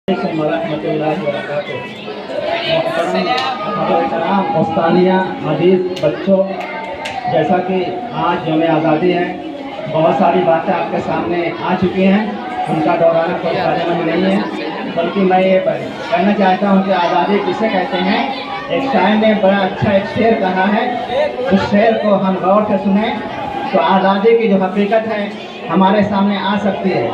ورحمۃ اللہ وبرکاتہ۔ محترم استانیہ عزیز بچوں، جیسا کہ آج یوم آزادی ہے، بہت ساری باتیں آپ کے سامنے آ چکی ہیں، ان کا دورانہ کوئی فائدہ مند نہیں ہے، بلکہ میں یہ کہنا چاہتا ہوں کہ آزادی کسے کہتے ہیں۔ ایک شاعر نے بڑا اچھا ایک شعر کہا ہے، اس شعر کو ہم غور سے سنیں تو آزادی کی جو حقیقت ہے ہمارے سامنے آ سکتی ہے۔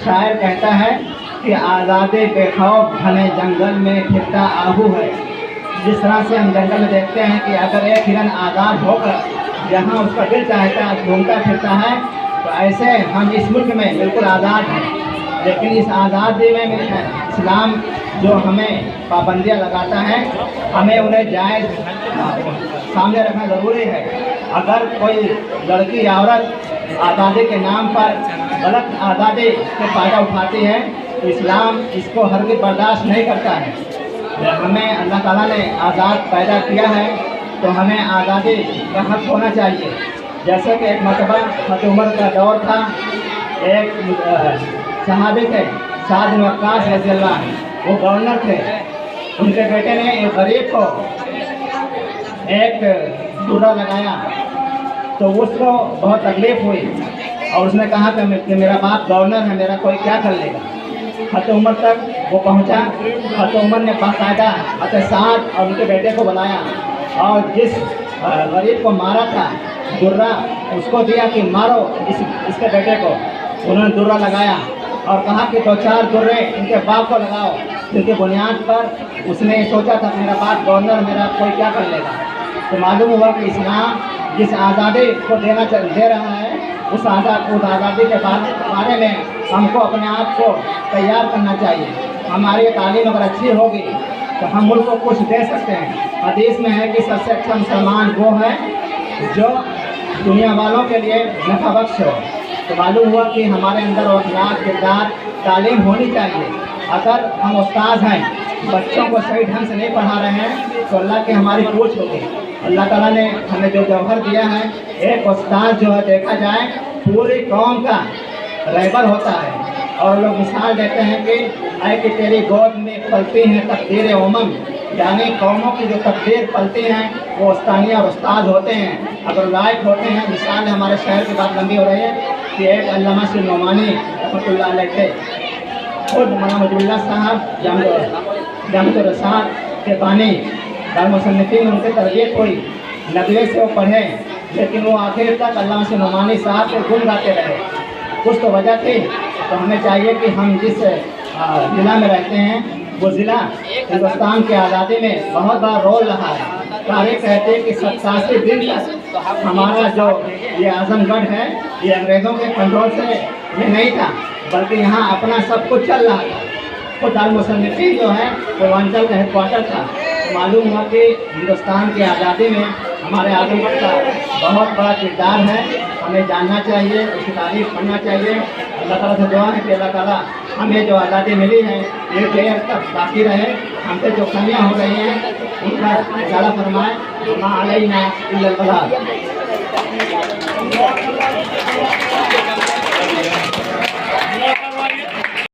شاعر کہتا ہے کہ آزادی بے خوف گھنے جنگل میں پھرتا آہو ہے۔ جس طرح سے ہم جنگل میں دیکھتے ہیں کہ اگر ایک ہرن آزاد ہو کر جہاں اس کا دل چاہتا ہے گھومتا پھرتا ہے، تو ایسے ہم اس ملک میں بالکل آزاد ہیں۔ لیکن اس آزادی میں اسلام جو ہمیں پابندیاں لگاتا ہے، ہمیں انہیں جائز سامنے رکھنا ضروری ہے۔ اگر کوئی لڑکی یا عورت آزادی کے نام پر غلط آزادی سے فائدہ اٹھاتی ہے تو اسلام اس کو ہرگز برداشت نہیں کرتا ہے۔ ہمیں اللہ تعالیٰ نے آزاد پیدا کیا ہے تو ہمیں آزادی کا حق ہونا چاہیے۔ جیسے کہ ایک مرتبہ حضرت عمر کا دور تھا، ایک صحابی تھے سعد بن وقاص رضی اللہ عنہ، وہ گورنر تھے۔ ان کے بیٹے نے ایک غریب کو ایک درہ لگایا تو اس کو بہت تکلیف ہوئی اور اس نے کہا کہ میرا باپ گورنر ہے، میرا کوئی کیا کر لے گا۔ حضرت عمر تک وہ پہنچا۔ حضرت عمر نے باقاعدہ حضرت سعد اور ان کے بیٹے کو بلایا اور جس غریب کو مارا تھا درہ، اس کو دیا کہ مارو اس کے بیٹے کو۔ انہوں نے درہ لگایا اور کہا کہ 2-4 درے ان کے باپ کو لگاؤ، جن کی بنیاد پر اس نے سوچا تھا کہ میرا باپ گورنر، میرا کوئی کیا کر لے گا۔ تو معلوم ہوا کہ اسلام جس آزادی کو دے رہا ہے، اس آزادی کے بارے میں ہم کو اپنے آپ کو تیار کرنا چاہیے۔ ہماری تعلیم اگر اچھی ہوگی تو ہم ملک کو کچھ دے سکتے ہیں۔ حدیث میں ہے کہ سب سے اچھا مسلمان وہ ہے جو دنیا والوں کے لیے نفع بخش ہو۔ تو معلوم ہوا کہ ہمارے اندر اخلاق، کردار، تعلیم ہونی چاہیے۔ اگر ہم استاد ہیں، بچوں کو صحیح ڈھنگ سے نہیں پڑھا رہے ہیں تو اللہ کی ہماری پوچھ ہوگی۔ اللہ تعالیٰ نے ہمیں جو جوہر دیا ہے، ایک استاد جو ہے دیکھا جائے پوری قوم کا رہبر ہوتا ہے، اور لوگ مثال دیتے ہیں کہ اے کہ تیری گود میں پلتی ہیں تقدیر امم، یعنی قوموں کی جو تقدیر پلتی ہیں وہ استانیہ اور استاد ہوتے ہیں اگر لائق ہوتے ہیں۔ مثال ہمارے شہر کی بات لمبی ہو رہی ہے کہ ایک علامہ شیر نعمانی رحمۃ اللہ علیہ تھے، خود مولانا وجود اللہ صاحب جامع الرسالہ کے بانی، دارالمصنفین، ان سے تربیت ہوئی، ندوے سے وہ پڑھے، لیکن وہ آخر تک علامہ شیر نعمانی صاحب کو گنگاتے رہے۔ کچھ تو وجہ تھی۔ تو ہمیں چاہیے کہ ہم جس ضلع میں رہتے ہیں وہ ضلع ہندوستان کی آزادی میں بہت بڑا رول رہا ہے۔ تاریخ کہتے ہیں کہ 87 دن تک ہمارا جو یہ اعظم گڑھ ہے یہ انگریزوں کے کنٹرول سے یہ نہیں تھا، بلکہ یہاں اپنا سب کچھ چل رہا تھا۔ خود دارالمصنفین جو ہے پورانچل کا ہیڈ کوارٹر تھا۔ معلوم ہوا کہ ہندوستان کی آزادی میں ہمارے اعظم گڑھ کا بہت بڑا کردار ہے۔ ہمیں جاننا چاہیے، اس کی تعریف کرنا چاہیے۔ اللہ تعالیٰ سے دعا ہے کہ اللہ تعالیٰ ہمیں جو آزادی ملی ہے یہ دیر تک باقی رہے، ہم سے جو کمیاں ہو رہی ہیں ان کا ازالہ فرمائے۔ ما علینا الا البلاغ۔